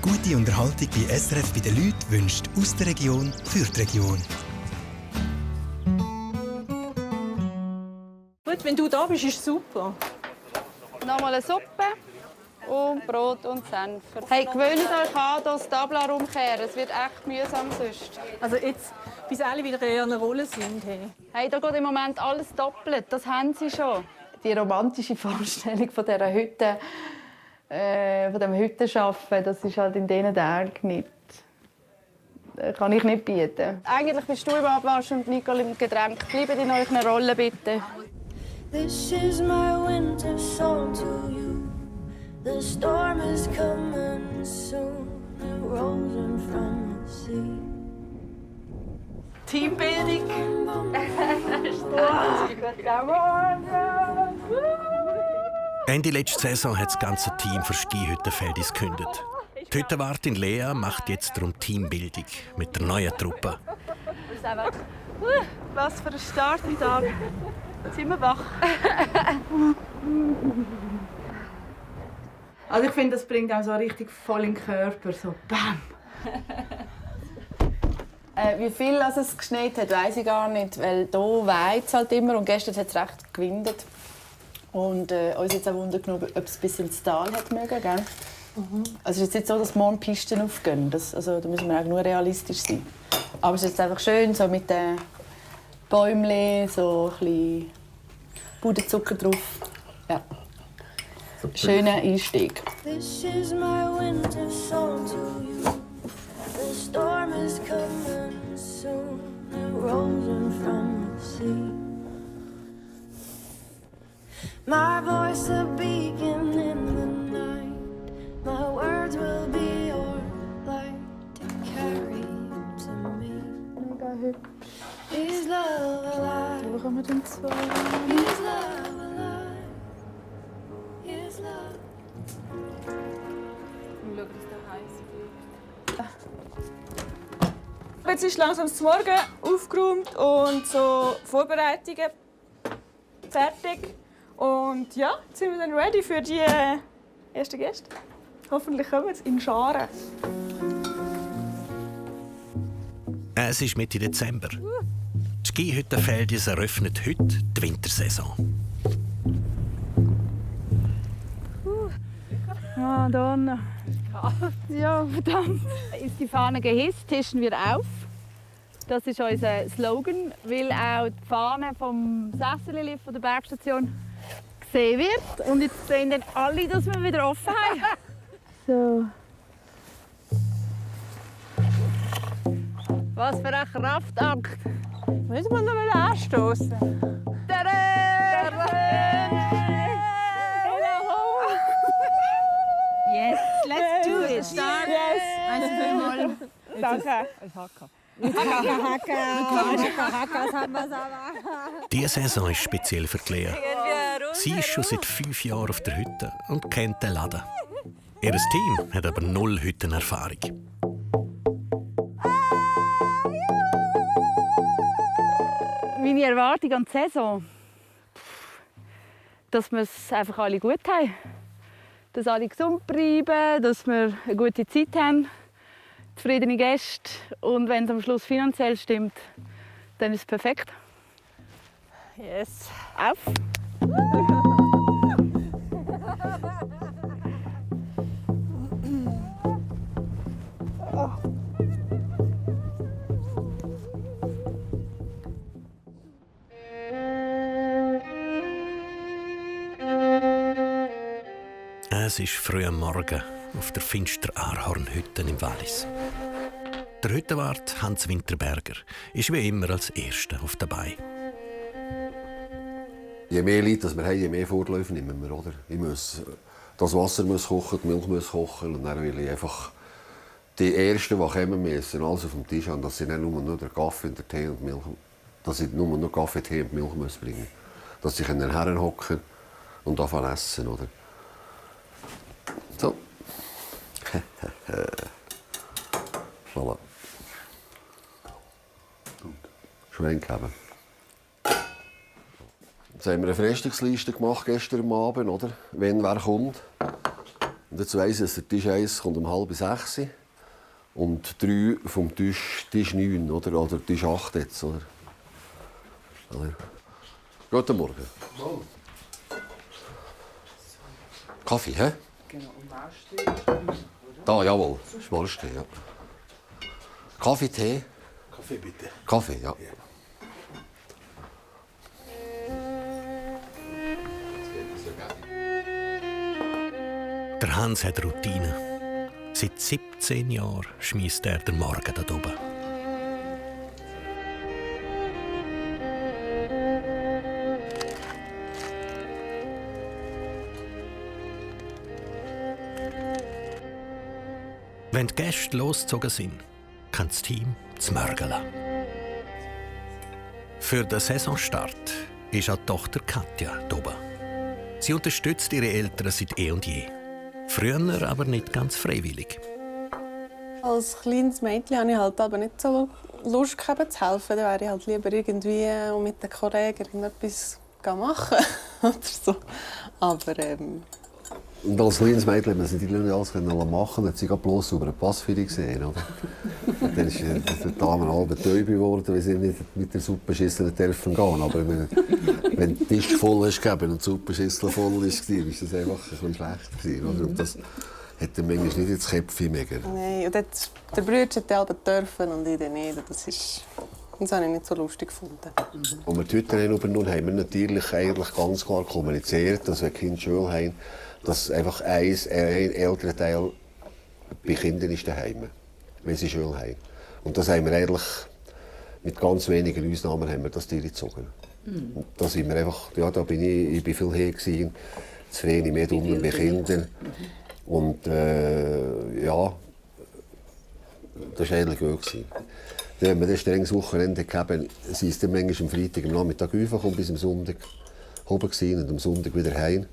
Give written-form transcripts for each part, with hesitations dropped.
Gute Unterhaltung bei SRF bei den Leuten wünscht aus der Region für die Region. Gut, wenn du da bist, ist super. Nochmal eine Suppe und Brot und Senf. Hey, gewöhnt euch an, das Tabla rumkehren. Es wird echt mühsam sonst. Also jetzt, bis alle wieder in ihrer Rolle sind. Hey, da geht im Moment alles doppelt. Das haben sie schon. Die romantische Vorstellung von dieser Hütte, von dem Hüttenarbeiten, das ist halt in diesen Tagen nicht. Das kann ich nicht bieten. Eigentlich bist du im Abwasch und Nicole im Getränk. Bleibt in euren Rollen, bitte. This is my winter song to you. The storm is coming soon. It rolls in from the sea. Teambildung. Ende letzte Saison hat das ganze Team für Skihüttenfeldis gekündigt. Die Hüttenwartin Lea macht jetzt darum Teambildung mit der neuen Truppe. Was für ein Start im Tag. Jetzt sind wir wach. Also ich finde, das bringt auch so richtig voll in den Körper. So BAM! Wie viel es geschneit hat, weiss ich gar nicht, weil hier weht es halt immer und gestern hat es recht gewindet. Und uns jetzt auch Wunder genommen, ob es bis ins Tal hat mögen, gell? Also es ist jetzt nicht so, dass morgen Pisten aufgehen. Da müssen wir auch nur realistisch sein. Aber es ist jetzt einfach schön, so mit den Bäumchen, so ein bisschen Puderzucker drauf. Ja. Schöner Einstieg. This is my winter song to you. The storm is coming soon. It rolls in from the sea. My voice a beacon in the night. My words will be your light to carry you to me. Mega hübsch. Is love alive? Wo kommen wir denn zu? Is love alive? Is love? Schau, dass der heiß wird. Jetzt ist langsam das Morgen aufgeräumt und so Vorbereitungen fertig. Und ja, jetzt sind wir dann ready für die ersten Gäste. Hoffentlich kommen sie in Scharen. Es ist Mitte Dezember. Die Skihüttenfeldis eröffnet heute die Wintersaison. Ah, Donna. Ja, verdammt. Ist die Fahne gehisst, tischen wir auf. Das ist unser Slogan, weil auch die Fahne vom Sessellift von der Bergstation gesehen wird. Und jetzt sehen dann alle, dass wir wieder offen haben. So. Was für ein Kraftakt. Müssen wir noch mal anstoßen? Yes, let's do it. Start. Yes. Eins, zweimal. Danke. Diese Saison ist speziell für Lea. Sie ist schon seit 5 Jahren auf der Hütte und kennt den Laden. Ihr Team hat aber 0 Hüttenerfahrung. Meine Erwartung an die Saison, dass wir es einfach alle gut haben. Dass alle gesund bleiben, dass wir eine gute Zeit haben, zufriedene Gäste. Und wenn es am Schluss finanziell stimmt, dann ist es perfekt. Yes. Auf! Es ist früh am Morgen auf der Finster-Ahornhütte im Wallis. Der Hüttenwart Hans Winterberger ist wie immer als Erster auf dabei. Je mehr Leute wir haben, je mehr Vorläufe nehmen wir. Oder? Das Wasser muss kochen, die Milch muss kochen. Und dann will ich einfach die Ersten, die kommen müssen, alles auf dem Tisch haben, dass sie nicht nur den Kaffee, den Tee und die Milch, dass sie nur noch Kaffee, Tee und Milch müssen bringen. Dass sie herhocken und anfangen essen. Oder? So. Voilà. Schwenk haben. Jetzt haben wir eine Frühstücksliste gemacht gestern Abend, oder? Wenn wer kommt. Und jetzt weiss ich, dass der Tisch 1 kommt um 5:30 und 3 vom Tisch 9, oder Tisch 8 jetzt, oder? Guten Morgen. Morgen. Kaffee, hä? Genau, und Marschtee. Da, jawohl. Marschtee, ja. Kaffee, Tee? Kaffee bitte. Kaffee, ja. Der Hans hat Routine. Seit 17 Jahren schmiesst er den Morgen da oben. Wenn die Gäste losgezogen sind, kann das Team das Mörgeln. Für den Saisonstart ist auch die Tochter Katja da oben. Sie unterstützt ihre Eltern seit eh und je. Früher aber nicht ganz freiwillig. Als kleines Mädchen hatte ich halt aber nicht so Lust gehabt, zu helfen. Dann wäre ich halt lieber irgendwie mit den Kollegen irgendetwas machen oder so. Aber Und als kleines Mädchen hat man natürlich nicht alles machen. Hat sie gerade bloß über eine Passführung gesehen, oder? Dann ist die Dame halb taub geworden, weil sie nicht mit der Suppenschüssel dürfen gehen. Aber wenn der Tisch voll ist und die Suppenschüssel voll war, ist das einfach ein bisschen schlecht gewesen, oder? Und das hat er manchmal nicht ins Köpfchen mehr. nein, und jetzt, der Bruder hat ja dürfen und ich dann nicht. Das habe ich nicht so lustig gefunden. Als wir die Hütte übernommen haben, wir natürlich eigentlich ganz klar kommuniziert, dass wenn Kinder Schule haben, dass einfach ein älterer Teil bei Kindern ist daheim, wenn sie Schule haben. Und das haben wir eigentlich mit ganz wenigen Ausnahmen haben wir das durchgezogen. Und da sind wir einfach, ja, da bin ich bin viel her gewesen, zu wenig mehr dumm bei Kindern. Und ja, das war eigentlich gut. Wenn wir ein strenges Wochenende hatten, sind es dann manchmal am Freitag am Nachmittag raufgekommen, bis am Sonntag oben gewesen, und am Sonntag wieder heim.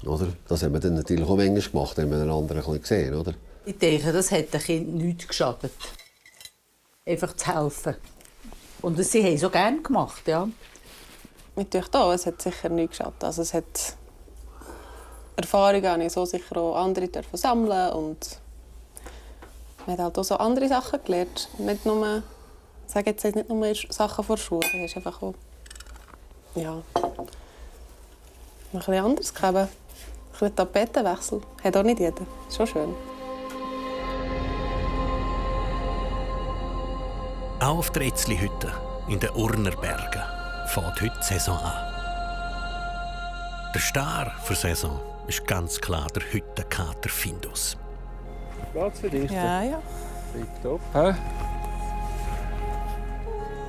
Oder? Das haben wir dann natürlich auch manchmal gemacht, wenn wir einen anderen gesehen, oder? Ich denke, das hat den Kindern nichts geschadet. Einfach zu helfen. Und das sie haben so gerne gemacht, ja. Natürlich da, es hat sicher nichts geschadet. Also es hat Erfahrungen habe ich so sicher auch andere dürfen sammeln und man hat halt auch so andere Sachen gelernt. Nicht nur, ich sage jetzt nicht nur Sachen vor der Schule, es ist einfach auch, ja, ein bisschen anders gegeben. Ein bisschen Tapetenwechsel. Hat auch nicht jeder. Ist schon schön. Auch auf der Etzli-Hütte in den Urner Bergen fängt heute die Saison an. Der Star für die Saison ist ganz klar der Hüttenkater Findus. Geht's für dich? Ja. Tipptopp.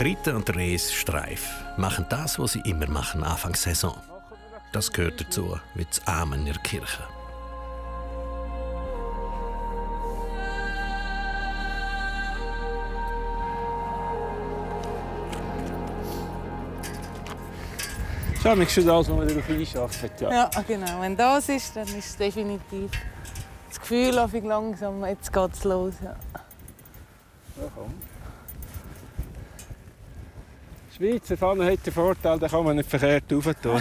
Rita und Rees Streif machen das, was sie immer machen Anfang Saison. Das gehört dazu wie das Amen in der Kirche. Schau, mich schon das, was man darauf einschafft. Ja. Ja, genau. Wenn das ist, dann ist es definitiv das Gefühl, auf langsam, jetzt geht's los. Ja. Ja, komm. Die Schweizer Pfanne hat den Vorteil, da kann man nicht verkehrt rauf tun.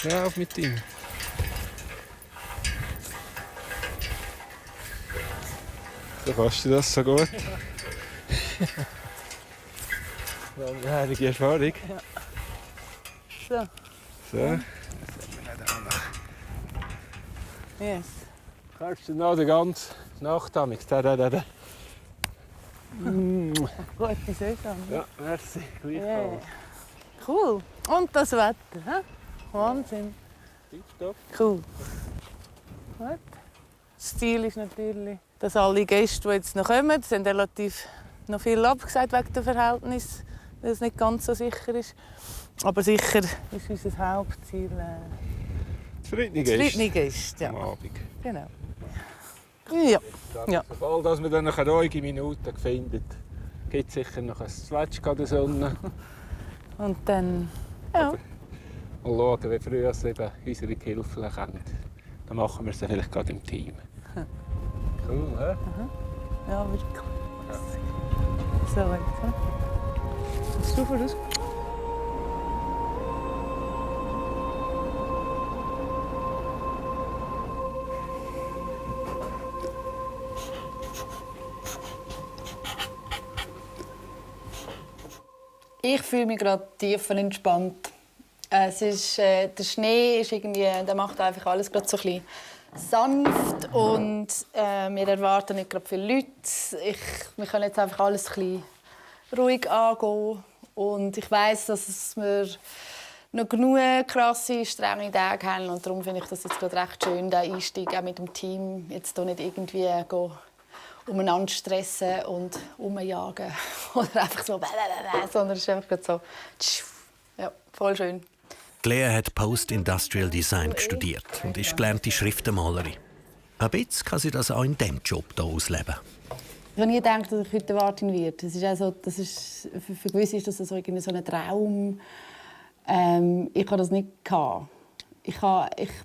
Ja, auf mit ihm. So kannst du das so gut. Langjährige Erfahrung. So. So. Yes. Kannst du noch die ganze Nacht damit? Gute Saison. Ja, merci. Yeah. Cool. Und das Wetter. He? Wahnsinn. Tipptopp. Cool. Gut. Das Ziel ist natürlich, dass alle Gäste, die jetzt noch kommen, sind relativ noch viel abgesagt wegen dem Verhältnis, weil es nicht ganz so sicher ist. Aber sicher ist unser Hauptziel Zufriedene Gäste. Ja. am Abend. Genau. Ja. Ja. Sobald wir dann noch eine ruhige Minute finden, gibt es sicher noch ein Zwetschgen an der Sonne. Und dann, ja. Mal schauen, wie früh eben unsere Gehilfen kommen. Dann machen wir es vielleicht gerade im Team. Cool, hä? Ja, wirklich. So, jetzt. Hast du voraus? Ich fühle mich gerade tief und entspannt. Es ist, der Schnee ist irgendwie, der macht einfach alles gerade so ein bisschen sanft und wir erwarten nicht gerade viele Leute. Wir können jetzt einfach alles ein bisschen ruhig angehen und ich weiss, dass wir noch genug krasse, strenge Tage haben und darum finde ich das jetzt gerade recht schön, der Einstieg auch mit dem Team, jetzt hier nicht irgendwie umeinander stressen und umjagen oder einfach so, sondern es ist einfach so, ja, voll schön. Lea hat Post-Industrial Design studiert und ist gelernte Schriftenmalerin. Ein bisschen kann sie das auch in diesem Job hier ausleben. Ich habe nie gedacht, dass ich heute Wartin werde. Für gewisse ist das so ein Traum. Ich hatte das nicht. Ich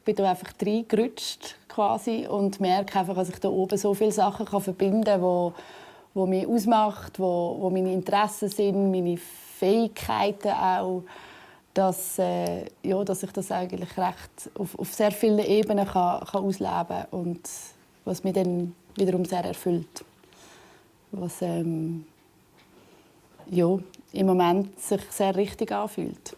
bin hier einfach reingerutscht quasi und merke einfach, dass ich hier oben so viele Sachen verbinden kann, die mich ausmacht, wo meine Interessen sind, meine Fähigkeiten auch. Dass ich das eigentlich recht auf sehr vielen Ebenen kann ausleben kann und was mich dann wiederum sehr erfüllt. Was im Moment sich sehr richtig anfühlt.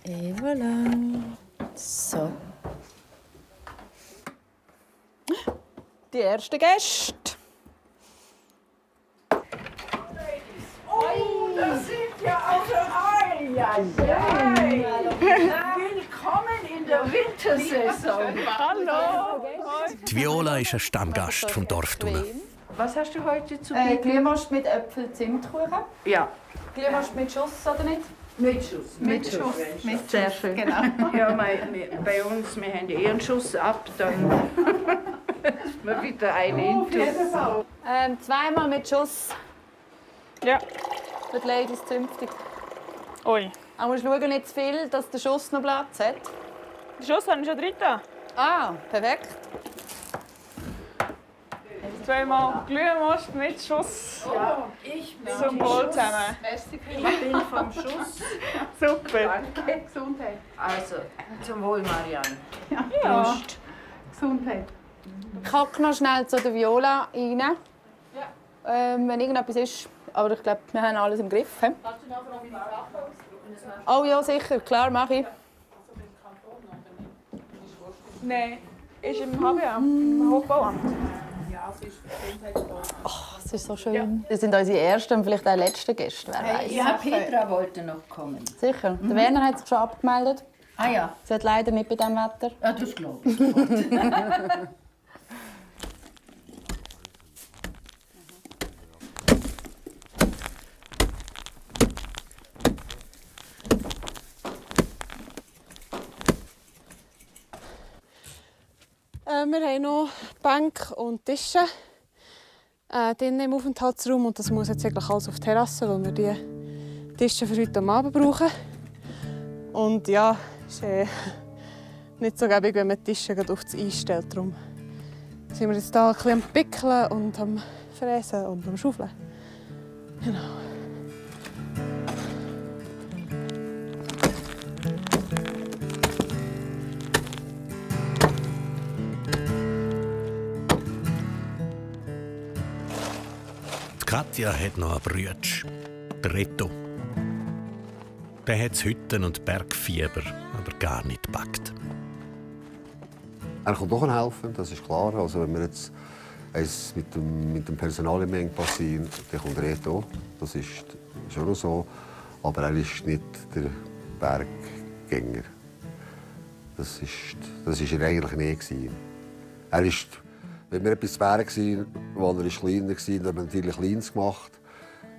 Et voilà. So. Die ersten Gäste. Oh, das sind ja auch willkommen in der Wintersaison. Hallo. Die Viola ist ein Stammgast vom Dorftunnel. Was hast du heute zu bieten? Glühwurst mit Äpfel-Zimtkuchen. Ja. Glühwurst mit Schuss, oder nicht? Mit Schuss. Mit Schuss. Sehr schön. Genau. Ja, bei uns, wir haben einen Schuss ab, dann ist mir wieder eine Intus. Zweimal mit Schuss. Ja. Für die Ladies zünftig. Ui. Man muss schauen, nicht zu viel, dass der Schuss noch Platz hat. Den Schuss habe ich schon drin. Ah, perfekt. Zweimal Glühwurst mit Schuss. Ja, ich bin Zum Wohl zusammen. Ich bin vom Schuss. Super. Danke. Gesundheit. Also, zum Wohl, Marianne. Ja. Prost. Gesundheit. Ich hacke noch schnell zu der Viola rein. Ja. Wenn irgendetwas ist. Aber ich glaube, wir haben alles im Griff. Kannst du nachher noch meine Sachen ausdrucken? Oh ja, sicher. Klar, mache ich. Nein, ist im HBA, im Hochbauamt. Es ist so schön. Ja. Das sind unsere ersten und vielleicht auch letzten Gäste. Wer weiß. Ja, Petra wollte noch kommen. Sicher. Der Werner hat sich schon abgemeldet. Ah ja. Sie hat leider nicht bei diesem Wetter. Ja, das glaube ich. Wir haben noch Bänke und Tische drinnen im Aufenthaltsraum und das muss jetzt eigentlich alles auf die Terrasse, weil wir die Tische für heute Abend brauchen. Und ja, es ist nicht so gäbig, wenn man die Tische auf das Eis stellt. Darum sind wir jetzt hier ein bisschen am Pickeln und am Fräsen und am Schaufeln. Genau. Katja hat noch einen Bruder, der Reto. Der hat das Hütten- und Bergfieber aber gar nicht gepackt. Er kann doch helfen, das ist klar. Also wenn wir jetzt eins mit dem Personal im Engpass sind, dann kommt Reto. Das ist schon noch so. Aber er ist nicht der Berggänger. Das ist er eigentlich nie. Er ist, wenn wir etwas Berg waren, als er kleiner war, haben wir natürlich Kleines gemacht.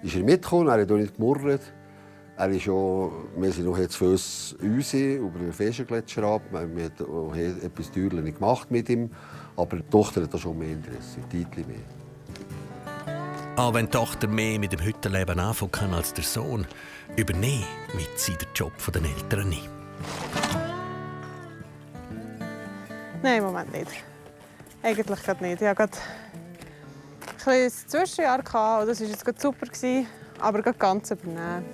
Ist er mitgekommen, er hat auch nicht gemurrt. Wir sind noch jetzt für uns über den Feschengletscher ab. Wir haben auch etwas Teuerliches gemacht mit ihm. Aber die Tochter hat da schon mehr Interesse, ein Titel mehr. Auch wenn die Tochter mehr mit dem Hüttenleben anfangen kann als der Sohn, übernehmen wird sie den Job der Eltern nicht. Nein, im Moment nicht. Eigentlich gerade nicht. Ich hatte gerade ein Zwischenjahr und das war jetzt super. Aber gerade ganz übernehmen.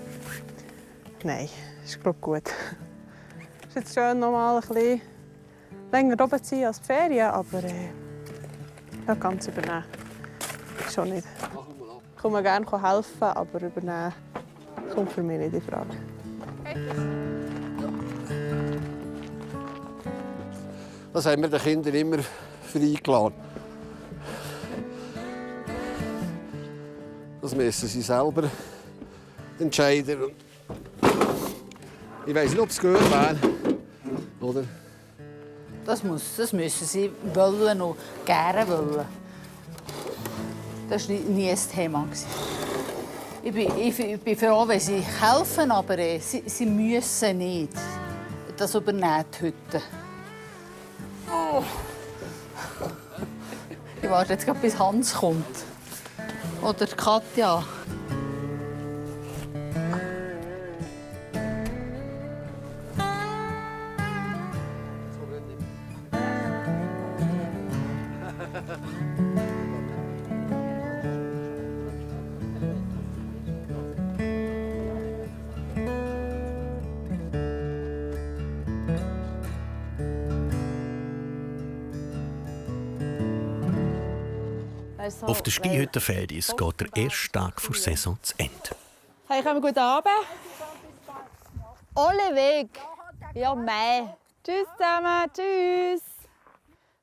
Nein, ist glaube gut. Es ist jetzt schön, noch mal ein bisschen länger oben zu sein als die Ferien, aber gerade ganz übernehmen. Schon nicht. Ich komme gerne helfen, aber übernehmen kommt für mich nicht in Frage. Das haben wir den Kindern immer freigelassen. Das müssen sie selber entscheiden. Ich weiss nicht, ob es gut wäre. Oder? Das müssen sie wollen und gerne wollen. Das war nie ein Thema. Ich bin froh, wenn sie helfen, aber sie müssen nicht. Das übernehmen die Hütte. Oh. Ich warte jetzt gerade, bis Hans kommt. Oder Katja. Auf den Skihüttenfeldis geht der erste Tag der Saison zu Ende. Hey, kommen wir gut Abend? Alle Weg. Ja, mei. Tschüss zusammen. Tschüss.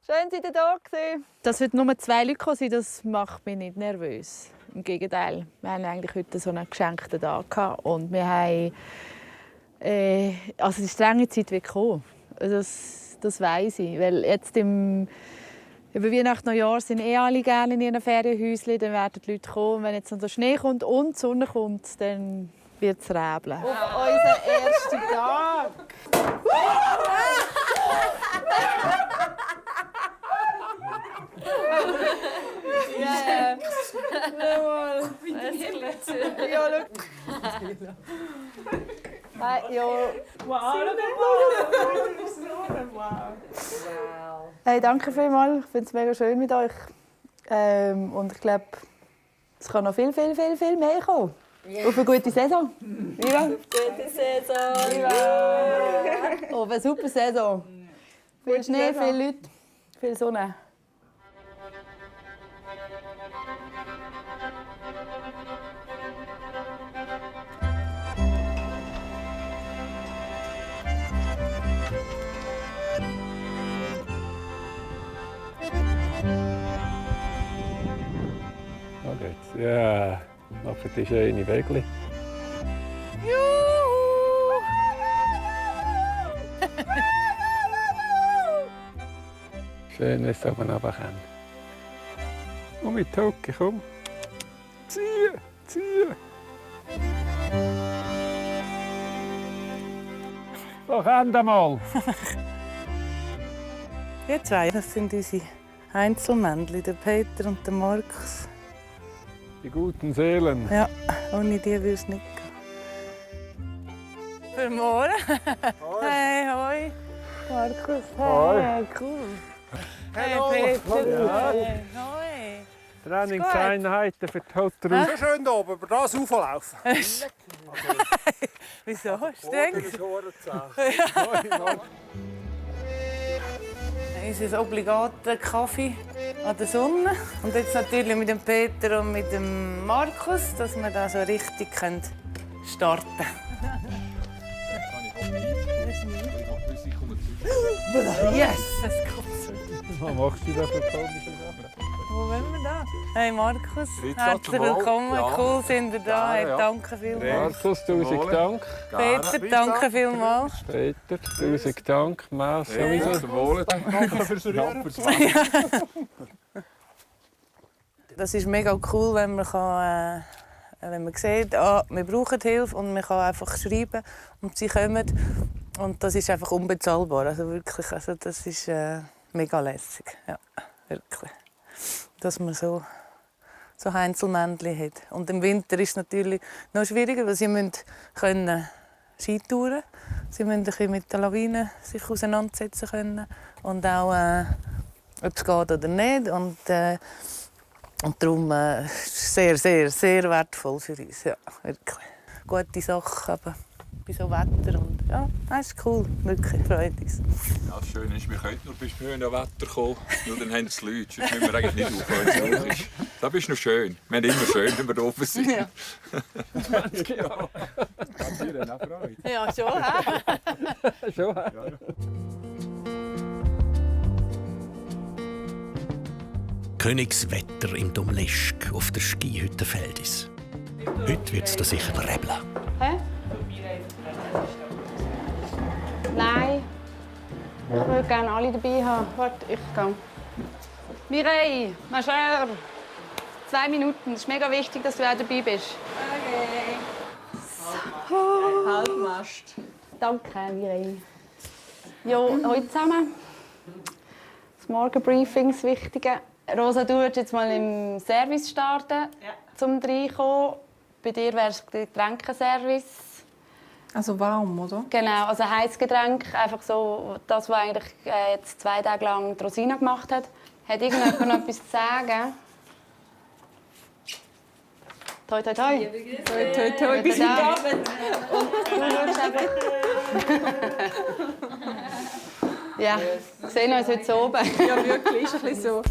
Schön, dass ihr da gewesen. Dass heute nur 2 Leute gekommen sind, das macht mich nicht nervös. Im Gegenteil. Wir haben eigentlich heute so einen geschenkten Tag gehabt und wir haben also die strenge Zeit wird kommen. Das weiss ich, weil jetzt über Weihnachten und Neujahr sind alle gerne in ihren Ferienhäuschen, dann werden die Leute kommen. Wenn jetzt noch der Schnee kommt und die Sonne kommt, dann wird es räbeln. Auf unseren ersten Tag! Ja, jawohl. Ja, hey, danke vielmals. Ich finde es mega schön mit euch. Und ich glaube, es kann noch viel mehr kommen. Auf eine gute Saison. Viva. Gute Saison. Viva. Auf eine super Saison. Viel Schnee, viele Leute, viel Sonne. Ja, machen die schöne Wegli. Schön, wenn es oben runterkommt. Und mit Hocke, komm. Ziehen. Doch, mal. Wir zwei, das sind unsere Einzelmännchen, der Peter und der Markus. Die guten Seelen. Ja, ohne die würde es nicht gehen. Für morgen. Hoi. Hey, hoi. Markus, hey, cool. Hey, Peter. Ja. Hey, hoi. Trainingseinheiten für die Hotterhaus. So schön da oben, über das rauflaufen. Wieso? Streng? Unser obligater Kaffee an der Sonne. Und jetzt natürlich mit dem Peter und mit dem Markus, dass wir da so richtig starten können. Yes, das kommt so. Was machst du da für komische Sachen? Wo wollen wir da? Hey Markus, herzlich willkommen. Ja. Cool, sind ihr da. Hey, danke vielmals. Markus, 1000 Dank. Peter, danke vielmals. Peter, 1000 Dank. Maus, sowieso. Zum Wohle. Danke fürs Rühren. Das ist mega cool, wenn man wenn man sieht, wir brauchen Hilfe und man kann einfach schreiben und sie kommen. Und das ist einfach unbezahlbar. Also wirklich, das ist mega lässig. Ja, wirklich. Dass man so Einzelmännchen hat. Und im Winter ist es natürlich noch schwieriger, weil sie müssen Skitouren. Sie müssen sich mit den Lawinen sich auseinandersetzen können. Und auch, ob es geht oder nicht. Und darum sehr, sehr, sehr wertvoll für uns. Ja, wirklich. Gute Sachen eben, bei so Wetter. Und, ja, das ist cool. Wirklich, freut uns. Ja, das Schöne ist, wir können nur bis schönes Wetter kommen, nur dann haben es die Leute. Sonst müssen wir eigentlich nicht aufhören. Das ist noch schön. Wir haben immer schön, wenn wir oben sind. Ja. 20 Jahre. Hat dir denn auch Freude? Ja, schon, hä? Schon. Königswetter im Domleschg auf der Skihütte Feldis. Heute wird es da sicher rebeln. Hä? Nein. Ich würde gerne alle dabei haben. Warte, ich gehe. Mireille, ma chère. 2 Minuten. Es ist mega wichtig, dass du auch dabei bist. Okay. So. Halbmast. Danke, Mireille. Ja, heute zusammen. Das Morgenbriefing, das Wichtige. Rosa, du würdest jetzt mal im Service starten, zum reinkommen. Bei dir wäre es der Getränkeservice. Also warm, oder? Genau, also Heißgetränk, einfach so das, was eigentlich jetzt 2 Tage lang die Rosina gemacht hat. Hat irgendjemand noch etwas zu sagen? Toi, toi, toi. Toi, toi, toi, bis heute Abend. Und du schaust einfach... Ja, wir sehen uns heute so oben. Ja, wirklich, ist ein bisschen so.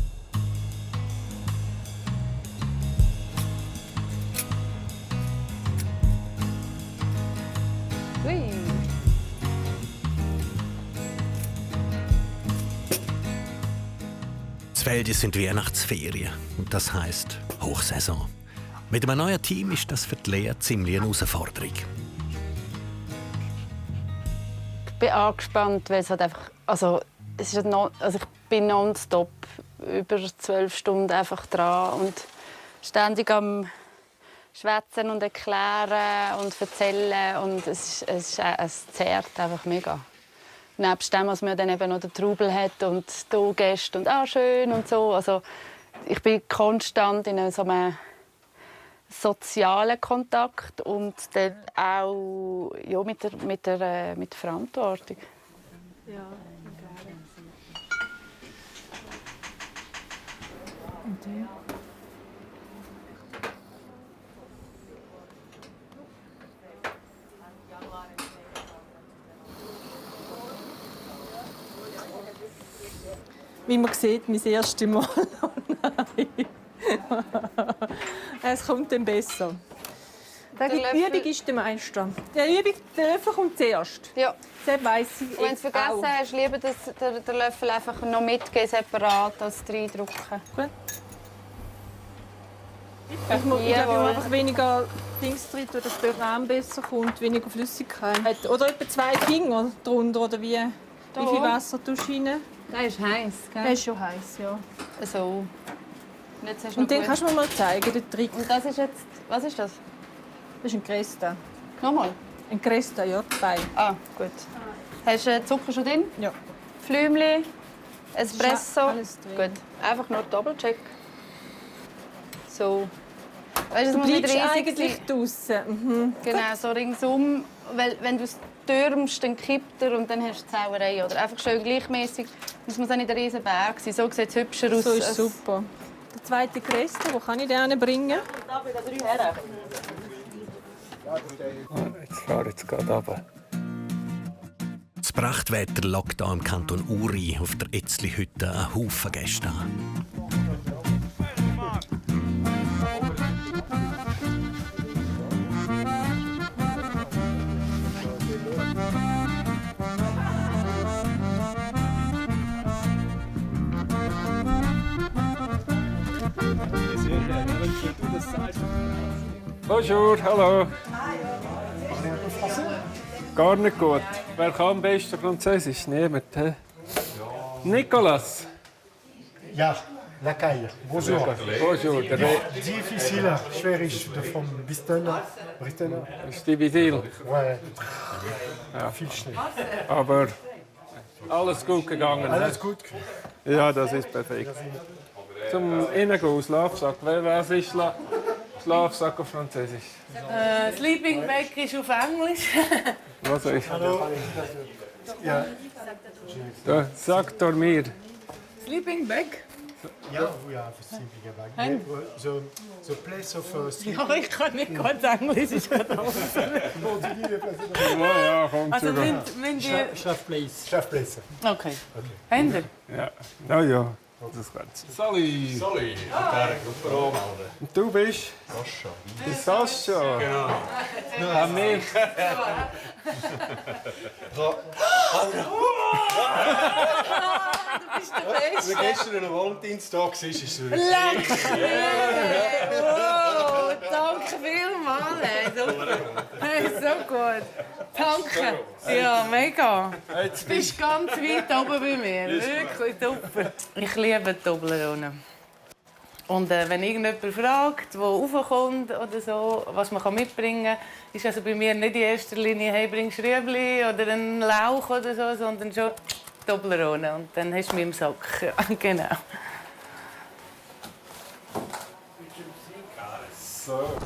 Ui. Das Feldis sind Weihnachtsferien und das heisst Hochsaison. Mit einem neuen Team ist das für die Lea ziemlich eine Herausforderung. Ich bin angespannt, weil es halt einfach... Also ich bin nonstop über 12 Stunden einfach dran und ständig am schwätzen und erklären und erzählen und es zehrt einfach mega. Nebst dem, dass man dann eben noch den Trubel hat und hier Gäste und schön und so. Also ich bin konstant in so einem sozialen Kontakt und dann auch mit der Verantwortung. Ja, okay. Wie man sieht, mein erstes Mal. Oh nein. Es kommt dann besser. Die Übung ist der Meister. Die Übung, der Löffel kommt zuerst. Ja. Das weiss ich. Wenn du es vergessen hast, lieber den Löffel einfach noch mitgeben, separat, als reindrücken. Gut. Ich glaube, einfach weniger Dings drin, dass der Rahmen besser kommt, weniger Flüssigkeit. Oder etwa 2 Finger drunter, oder wie? Wie viel Wasser tust du rein? Der ist heiß, gell? Der ist schon heiß, ja. So. Und den kannst du mir mal zeigen, den Trick. Und das ist jetzt... Was ist das? Das ist ein Cresta. Nochmal? Ein Cresta, ja, 2. Ah, gut. Hast du Zucker schon drin? Ja. Flümli, Espresso. Alles drin. Gut. Einfach nur Doppelcheck. So. Weißt, Du muss nicht bleibst riesig eigentlich sein. draussen. Mhm. Genau, so ringsum. Weil wenn du es türmst, dann kippt er und dann hast du die Sauerei. Oder einfach schön gleichmäßig. Es muss auch nicht ein riesen Berg sein. So sieht es hübscher aus. So ist super. Der zweite Cresta, wo kann ich den bringen? Jetzt fahre ich gerade runter. Das Prachtwetter lockt hier im Kanton Uri auf der Etzli-Hütte einen Haufen Gäste an. Bonjour, hallo. Gar nicht gut. Wer kann am besten Französisch? Niemand, hä? Nicolas. Ja, Lacaille. Bonjour. Bonjour. Difficile, schwierig vom Bristoner. Ist diffizil. Ouais. Ja. Viel schnell. Aber alles gut gegangen. Alles gut. Ja, das ist perfekt. Zum Innengehen, Schlafsack. Was ist Schlafsack auf Französisch? Sleeping Bag ist auf Englisch. Was ist? Hallo. Ja. Da, sag dormir. Sleeping Bag? Ja, we have a sleeping bag. The place of sleeping. Ja, ich kann nicht gut Englisch. Ich kann auch. Ja, kommt Also sogar. müssen die... Chef place. Okay. Hände? Ja. Na ja. Das kann's. Sali! Sali, Berg, anmelden. Und du bist? Sascha. Die Sascha. Genau. Ja, mich! Du bist der Beste. Wie gestern am Valentinstag war, ist es wirklich... Leck mir! Oh, danke vielmals. Hey, super. Hey, so gut. Danke. Ja, mega. Du bist ganz weit oben bei mir. Wirklich super. Ich liebe Toblerone. Und wenn irgendjemand fragt, der raufkommt oder so, was man mitbringen kann, ist also bei mir nicht in erster Linie, hey, bringst du Rüebli oder einen Lauch oder so, sondern schon Toblerone. Und dann hast du mich im Sack. Ja, genau. So.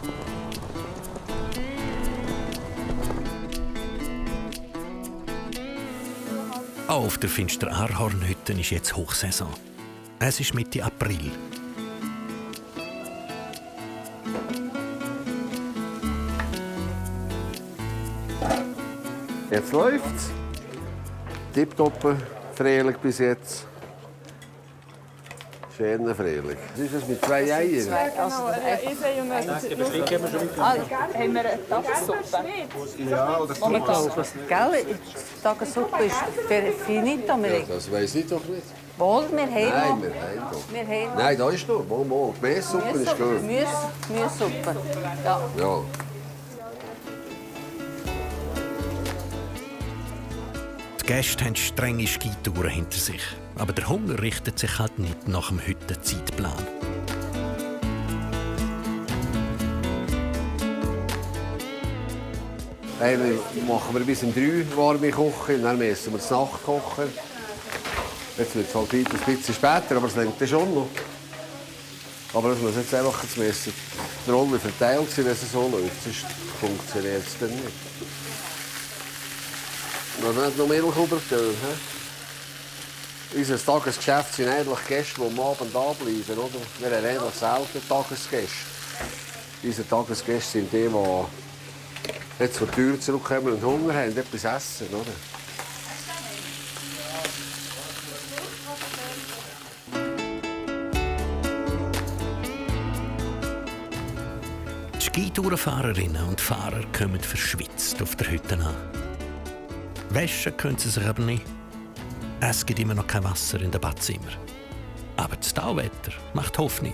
Auch auf der Finster Aarhornhütte ist jetzt Hochsaison. Es ist Mitte April. Jetzt läuft's. Tipptopp Frühling bis jetzt. Schöner Frühling. Was ist das mit 2 Eiern? Genau, ich sehe und haben wir eine Tagessuppe? Ja, oder Ich glaube, gell? Die Tagessuppe ist finito. Ja, das weiss ich doch nicht. Wohl, wir haben Nein, noch. wir haben doch. Wir haben noch. Nein, da ist noch. Mal. Gemüsesuppe ist gut. Gemüsesuppe. Ja. Ja. Die Gäste haben strenge Skitouren hinter sich. Aber der Hunger richtet sich halt nicht nach dem heutigen Zeitplan. Dann machen wir bis um 3 warme kochen, dann müssen wir zur Nacht kochen. Jetzt wird es halt ein bisschen später, aber es lenkt schon noch. Aber es muss jetzt einfach die Rolle verteilt sein, wenn es so läuft, sonst funktioniert es dann nicht. Wir haben nicht noch Milch übergehen. Unser Tagesgeschäft sind eigentlich Gäste, die am Abend anbleiben. Oder? Wir haben eigentlich selten Tagesgäste. Unsere Tagesgäste sind die, die jetzt von der Tür zurückkommen und Hunger haben, etwas essen. Oder? Die Skitourenfahrerinnen und Fahrer kommen verschwitzt auf der Hütte an. Waschen können sie sich aber nicht. Es gibt immer noch kein Wasser in den Badzimmer. Aber das Tauwetter macht Hoffnung.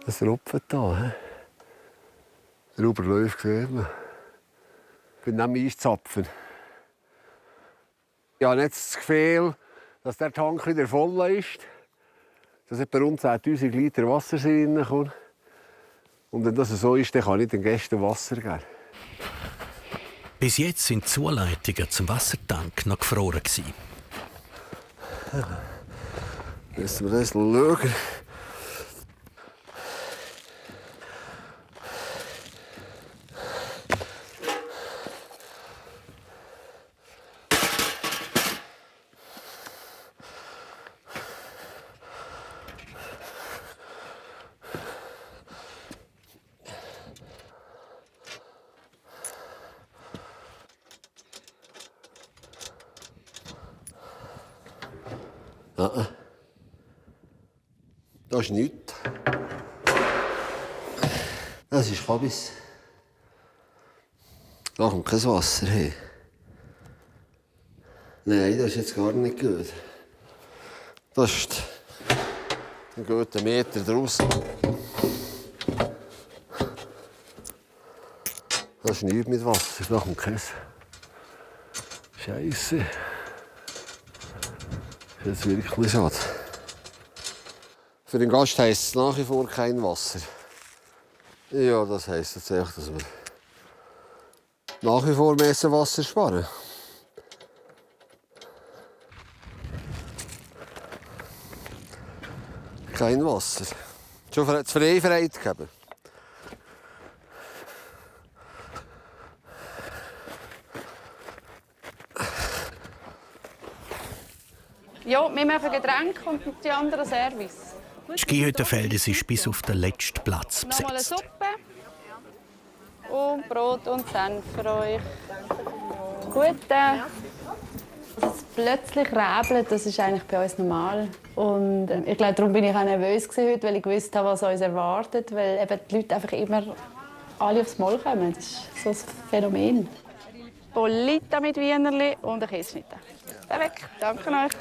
Das rupft hier. Der Oberläuft sieht man. Ich bin am Eiszapfen. Ich habe jetzt das Gefühl, dass der Tank wieder voll ist. Dass etwa rund 10'000 Liter Wasser reinkommt. Und wenn das so ist, dann kann ich den Gästen Wasser geben. Bis jetzt sind die Zuleitungen zum Wassertank noch gefroren. Müssen wir das schauen. Das ist nichts. Das ist Kabis. Da kommt kein Wasser hin. Nein, das ist jetzt gar nicht gut. Das ist ein guter Meter draussen. Das ist nichts mit Wasser, da kommt kein. Scheisse. Das ist jetzt wirklich schade. Für den Gast heisst es nach wie vor kein Wasser. Ja, das heisst jetzt echt, dass wir nach wie vor müssen Wasser sparen. Kein Wasser. Schon für die Freiheit gegeben. Ja, wir machen Getränke und die anderen Service. Das Skihüttenfeld ist bis auf den letzten Platz Nochmal eine besetzt. Suppe und Brot und Senf für euch. Gute. Das plötzlich räbelt, das ist eigentlich bei uns normal. Und ich glaube, darum bin ich auch nervös heute, weil ich gewusst habe, was uns erwartet. Weil eben die Leute einfach immer alle aufs Maul kommen. Das ist so ein Phänomen. Polita mit Wienerli und ein Käseschnitte. Perfekt, danke euch.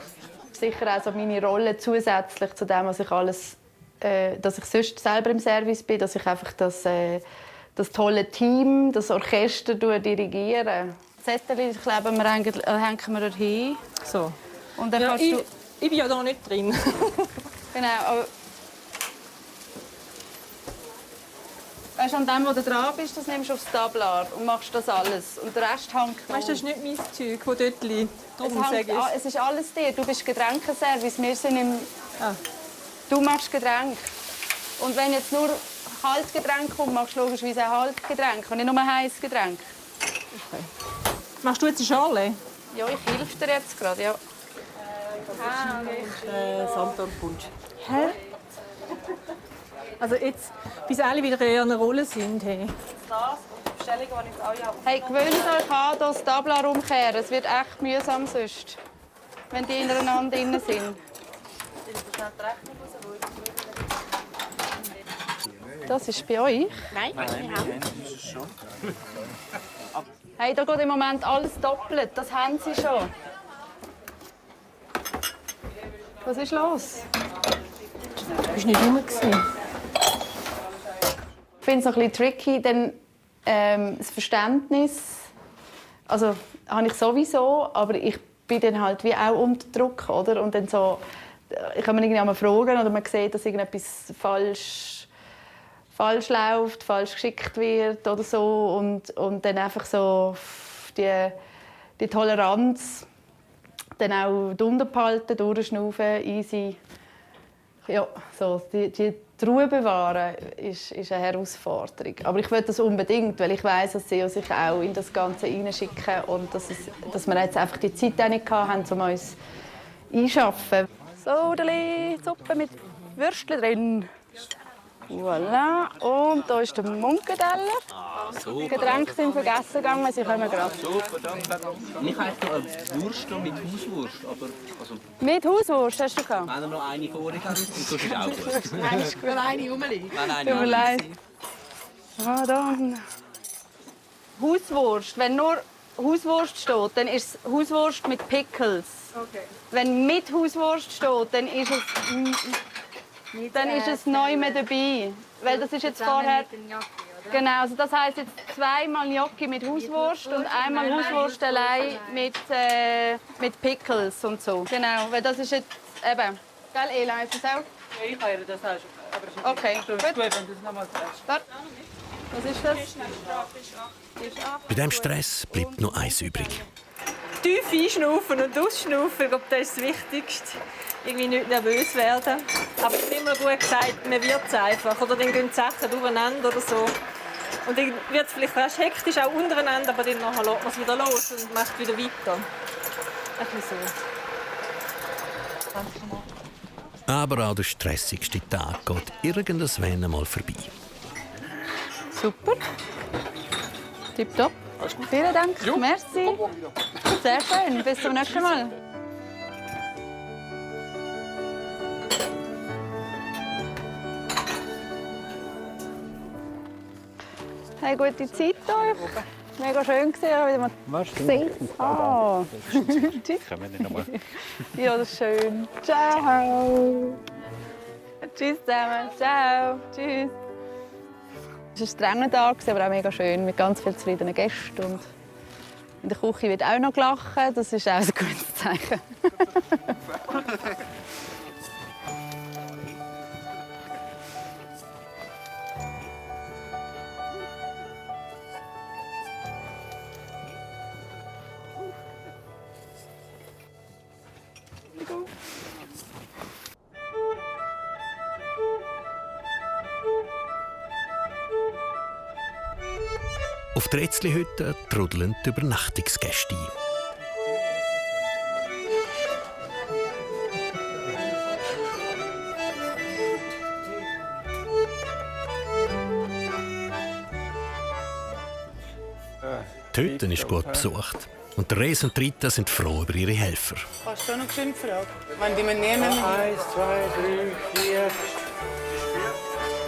Sicher auch so meine Rolle zusätzlich zu dem, was ich alles, dass ich sonst selber im Service bin, dass ich einfach das tolle Team, das Orchester dirigiere. Zettel kleben wir hängen wir hin. So. Und dann Ja, kannst du... ich bin ja da nicht drin. Genau, aber... Weißt du, an dem, wo du dran bist, das nimmst du aufs Tablar und machst das alles. Und der Rest hängt... Weißt du, das ist nicht mein Zeug, das dort liegt. Darum sage ich es. Es ist alles dir. Du bist Getränkeservice, wir sind im... Du machst Getränke. Und wenn jetzt nur Kaltgetränk kommt, machst du logischerweise auch Kaltgetränk und nicht nur heißes Getränk. Okay. Machst du jetzt eine Schale? Ja, ich helfe dir jetzt gerade, ja. Sanddornpunsch. Hä? Also jetzt, bis alle wieder in einer Rolle sind. Hey. Hey, gewöhnt euch an, das Tablar umkehren. Es wird echt mühsam sonst, wenn die ineinander drin sind. Das ist bei euch? Nein, wir haben es schon. Hey, da geht im Moment alles doppelt. Das haben sie schon. Was ist los? Du bist nicht rum. Ich finde es ein bisschen tricky, denn das Verständnis, also habe ich sowieso, aber ich bin dann halt wie auch unter Druck, oder? Und dann so, ich kann mir irgendwie fragen oder man sieht, dass irgendetwas falsch läuft, falsch geschickt wird oder so und dann einfach so die Toleranz dann auch drunter behalten, durchschnaufen, easy. Ja, so die Ruhe bewahren ist eine Herausforderung. Aber ich will das unbedingt, weil ich weiss, dass sie sich auch in das Ganze hineinschicken und dass wir jetzt einfach die Zeit auch nicht hatten, um uns einzuschaffen. So, Suppe mit Würstchen drin. Voilà. Und hier ist der Munkenteller. Die Getränke sind vergessen gegangen, sie kommen gerade. Super, danke. Ich habe eine Wurst mit Hauswurst. Aber, also, mit Hauswurst hast du gehabt? wenn ihr noch eine vorig habt, und sonst ist auch gut. Nein, ist gut. Wenn eine rumliegt. Tut mir leid. Ah, dann. Hauswurst. Wenn nur Hauswurst steht, dann ist es Hauswurst mit Pickles. Okay. Wenn mit Hauswurst steht, dann ist es neu mit dabei. Weil das ist jetzt vorher... Genau, also das heisst jetzt zweimal Gnocchi mit Hauswurst und einmal Hauswurst allein mit Pickles und so. Genau, weil das ist jetzt eben... Gell, Ela, ist das auch? Ja, ich kann das auch schon. Aber okay, gut, wenn du das nochmal sagst. Was ist das? Bei diesem Stress bleibt nur eins übrig. Tief einschnaufen und ausschnaufen, ich glaube, das ist das Wichtigste. Irgendwie nicht nervös werden. Aber es ist immer gut gesagt, man wird es einfach. Oder dann gehen die Sachen durcheinander oder so. Und dann wird es vielleicht fast hektisch auch untereinander, aber dann nachher lässt man es wieder los und macht wieder weiter. Ein bisschen so. Aber auch der stressigste Tag geht irgendwann einmal vorbei. Super. Tipptopp. Vielen Dank. Jo. Merci. Sehr schön. Bis zum nächsten Mal. Hey, gute Zeit euch. Mega schön gewesen, wieder mal gesehen. Ah. Tschüss. Können wir nicht nochmal? Ja, das ist schön. Ciao. Tschüss zusammen. Ciao. Tschüss. Es war ein strenger Tag, aber auch mega schön, mit ganz vielen zufriedenen Gästen. Und in der Küche wird auch noch gelacht. Das ist auch ein gutes Zeichen. Auf der Etzli-Hütte trudeln die Übernachtungsgäste ein. Die Hütte ist gut besucht. Und der Res und Rita sind froh über ihre Helfer. Kannst du noch schön fragen? Wenn die mir nehmen. 1, 2, 3, 4.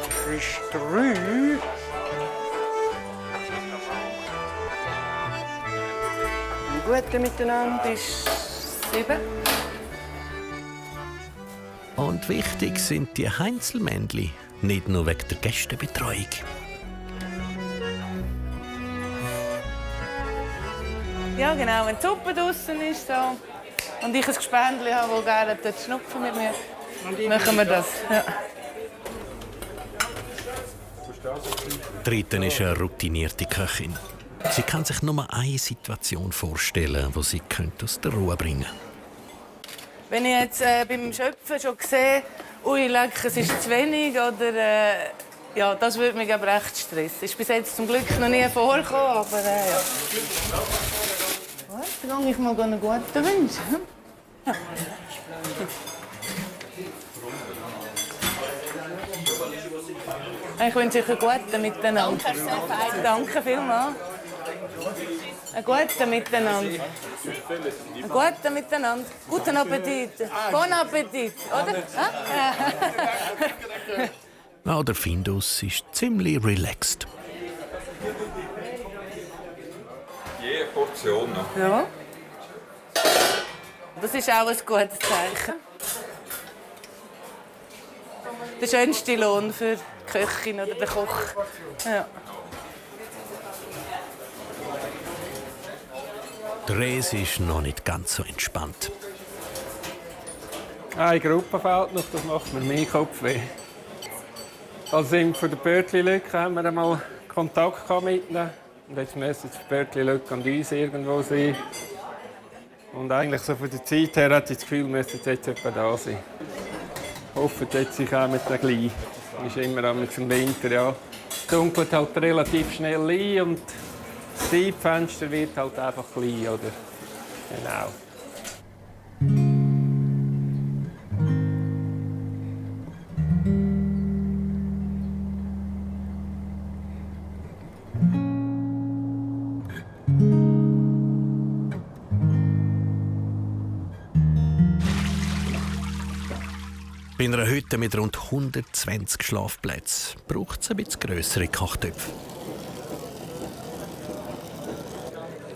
Das ist 3. Ein guter Miteinander ist 7. Und wichtig sind die Heinzelmännchen, nicht nur wegen der Gästebetreuung. Ja, genau. Wenn die Suppe draußen ist so, und ich ein Gespendli habe, das gerne dort schnupfen mit mir, machen wir das. Ja. Die Rita ist eine routinierte Köchin. Sie kann sich nur eine Situation vorstellen, die sie aus der Ruhe bringen könnte. Wenn ich jetzt beim Schöpfen schon sehe, ui, leck, es ist zu wenig, oder ja, das würde mich aber echt stressen. Ist bis jetzt zum Glück noch nie vorgekommen, aber ja. Dann gehe ich mal einen guten Wunsch. Ja. Ich wünsche euch einen guten Miteinander. Danke vielmals. Einen guten Miteinander. Einen guten Miteinander. Guten Appetit. Bon Appetit, oder? Auch der Findus ist ziemlich relaxed. Je Portion noch. Ja. Das ist auch ein gutes Zeichen. Der schönste Lohn für die Köchin oder den Koch. Ja. Der Res ist noch nicht ganz so entspannt. Eine Gruppe fehlt noch, das macht mir mehr Kopfweh. Als von der Börtli-Lücke haben wir einmal Kontakt mit ihnen. Und jetzt müssen die Börtli-Lücke an uns irgendwo sein. Und eigentlich so von der Zeit her hatte ich das Gefühl, müssen sie jetzt etwa da sein. Ich hoffe, jetzt kommen sie gleich. Das ist immer im Winter, ja. Es dunkelt halt relativ schnell ein und das Zeitfenster wird halt einfach klein, oder? Genau. Bei einer Hütte mit rund 120 Schlafplätzen braucht es ein bisschen grössere Kochtöpfe.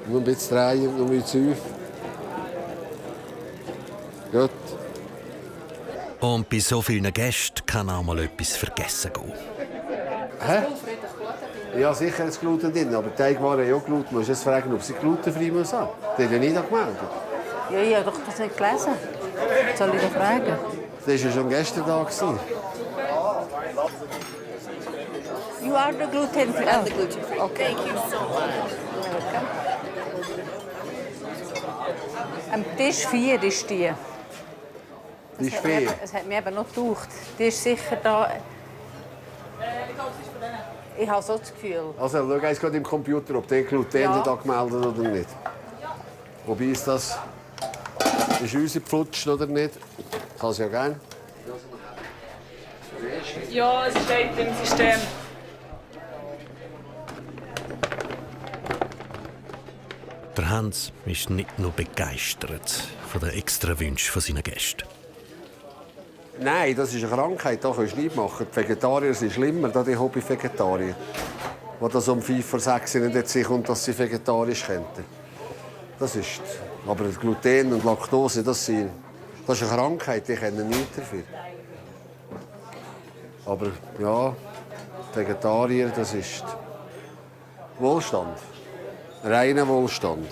Nur ein bisschen drehen, nur ein bisschen auf. Gut. Und bei so vielen Gästen kann auch mal etwas vergessen gehen. Hä? Ja, sicher ist Gluten drin, aber die Teigwaren haben auch Gluten. Du musst jetzt fragen, ob sie glutenfrei haben müssen. Die haben ja nicht angemeldet. Ja, ich habe doch das nicht gelesen. Soll ich da fragen? Das war ja schon gestern da. You are the gluten free. I'm the gluten free. Okay. Thank you so much. Am Tisch 4 ist die. Tisch 4? Es hat mich eben noch gedacht. Die ist sicher da. Ich habe so das Gefühl. Also, schau jetzt gerade im Computer, ob der Gluten Ja. nicht angemeldet oder nicht. Wobei ist das ist rausgeflutscht oder nicht. Kann es ja gerne. Ja, es steht im System. Der Hans ist nicht nur begeistert von den extra Wünschen seiner Gäste. Nein, das ist eine Krankheit, da kannst du nicht machen. Die Vegetarier sind schlimmer, da die Hobby-Vegetarier. Die das um 5 vor 6 nicht dazu kommt, dass sie vegetarisch könnten. Das ist. Aber Gluten und Laktose, das ist eine Krankheit, die können nichts dafür. Aber ja, Vegetarier, das ist Wohlstand. Reiner Wohlstand.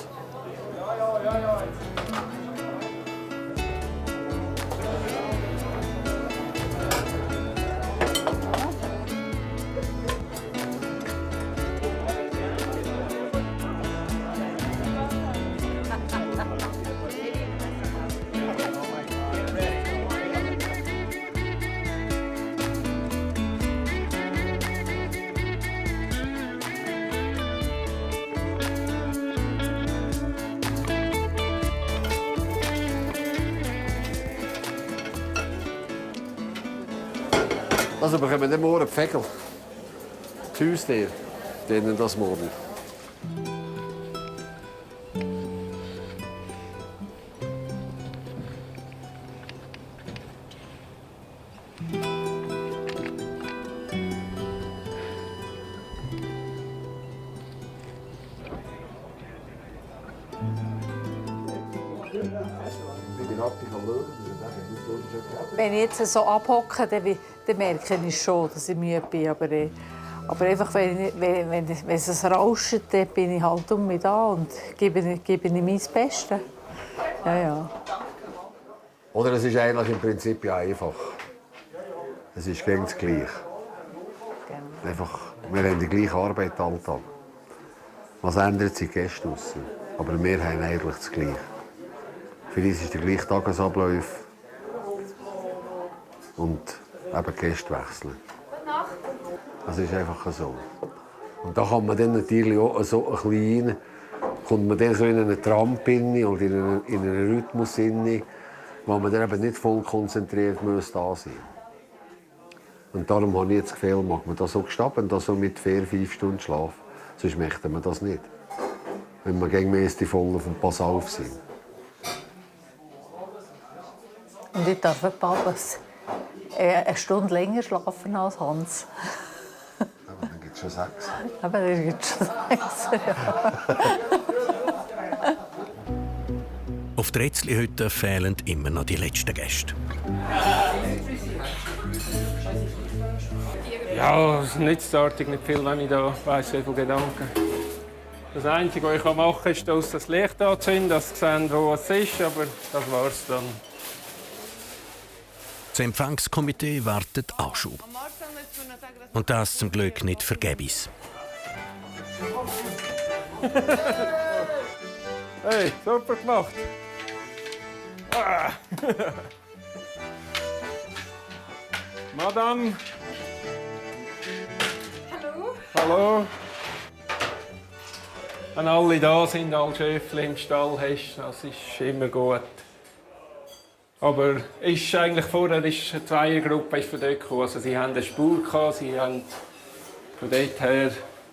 Also bekommen wir morgen die Fegel. Die Haustiere, denen das morgen. Wenn ich jetzt so abhocke, dann merke ich schon, dass ich müde bin. Aber einfach, wenn es rauscht, dann bin ich halt um mich da und gebe mein Bestes. Ja. Oder es ist eigentlich im Prinzip ja einfach. Es ist gegen das Gleiche. Einfach, wir haben die gleiche Arbeit Alltag. Was ändert sich Gäste aus? Aber wir haben eigentlich das Gleiche. Für uns ist der gleiche Tagesablauf und eben Gäste wechseln. Das ist einfach so. Und da kann man dann natürlich auch so ein bisschen rein, kommt man dann so in einen Tramp rein und in einen Rhythmus rein, wo man dann eben nicht voll konzentriert da sein muss. Und darum habe ich jetzt das Gefühl, mag man das so gestatten, da so mit 4-5 Stunden Schlaf. Sonst möchte man das nicht. Wenn man gegen voll auf dem Pass auf sein. Und ich darf abends eine Stunde länger schlafen als Hans. Aber dann gibt es schon 6. Aber dann gibt es schon 6, ja. Auf der Rätselhütte fehlen immer noch die letzten Gäste. Ja, es nützt nicht viel, wenn ich da weiss, wie viele Gedanken. Das Einzige, was ich machen kann, ist, das Licht anzünden, dass sie sehen, wo es ist, aber das war's dann. Das Empfangskomitee wartet auch schon. Und das zum Glück nicht vergebens. Hey, super gemacht! Ah. Madame! Hallo? Hallo! Wenn alle da sind, alle Schäfchen im Stall hast, das ist immer gut. Aber ist eigentlich vorher ist eine Zweiergruppe von dort gekommen. Also sie haben eine Spur gehabt, sie haben von dort her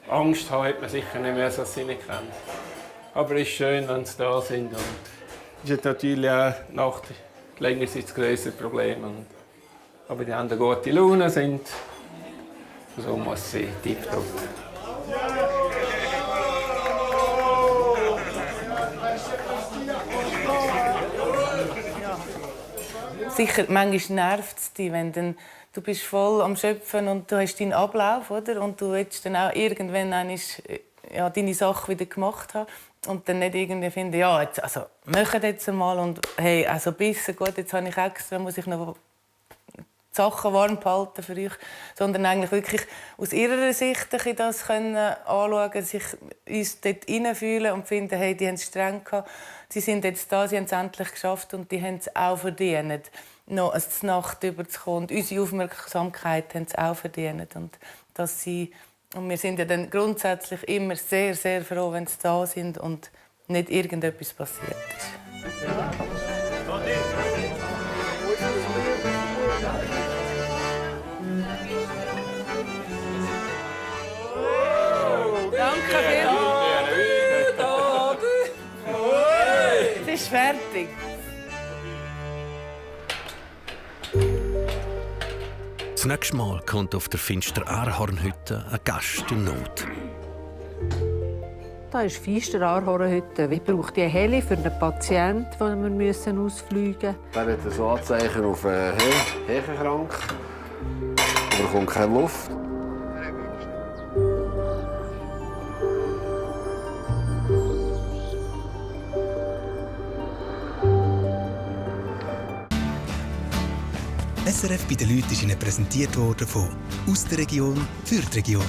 Angst haben, hat man sicher nicht mehr, dass sie nicht kennen. Aber es ist schön, wenn sie da sind. Und es ist natürlich auch Nacht länger das größere Problem. Aber die haben eine gute Laune, sind so muss es sein, tipptopp. Sicher, manchmal nervt es dich, wenn du bist voll am Schöpfen und du hast deinen Ablauf, oder? Und du willst dann auch irgendwann deine Sache wieder gemacht haben und dann nicht irgendwie finden, ja, jetzt, also machen jetzt einmal und hey, also bissen, gut, jetzt habe ich extra, muss ich noch die Sachen warm behalten für euch, sondern eigentlich wirklich aus ihrer Sicht das können anschauen, sich uns dort hineinfühlen und finden, hey, die haben es streng gehabt, sie sind jetzt da, sie haben es endlich geschafft und die haben es auch verdient, noch eine Nacht überzukommen. Und unsere Aufmerksamkeit haben sie auch verdient. Und wir sind ja dann grundsätzlich immer sehr, sehr froh, wenn sie da sind und nicht irgendetwas passiert ist. Danke vielmals. Es ist fertig. Das nächste Mal kommt auf der Finster Ahornhütte ein Gast in Not. Da ist Finster Ahornhütte. Ich brauche die Heli für einen Patienten, den wir ausfliegen müssen. Der hat so Anzeichen auf Hechenkrank. Aber er kommt keine Luft. SRF bei den Leuten ist Ihnen präsentiert worden von «Aus der Region für die Region».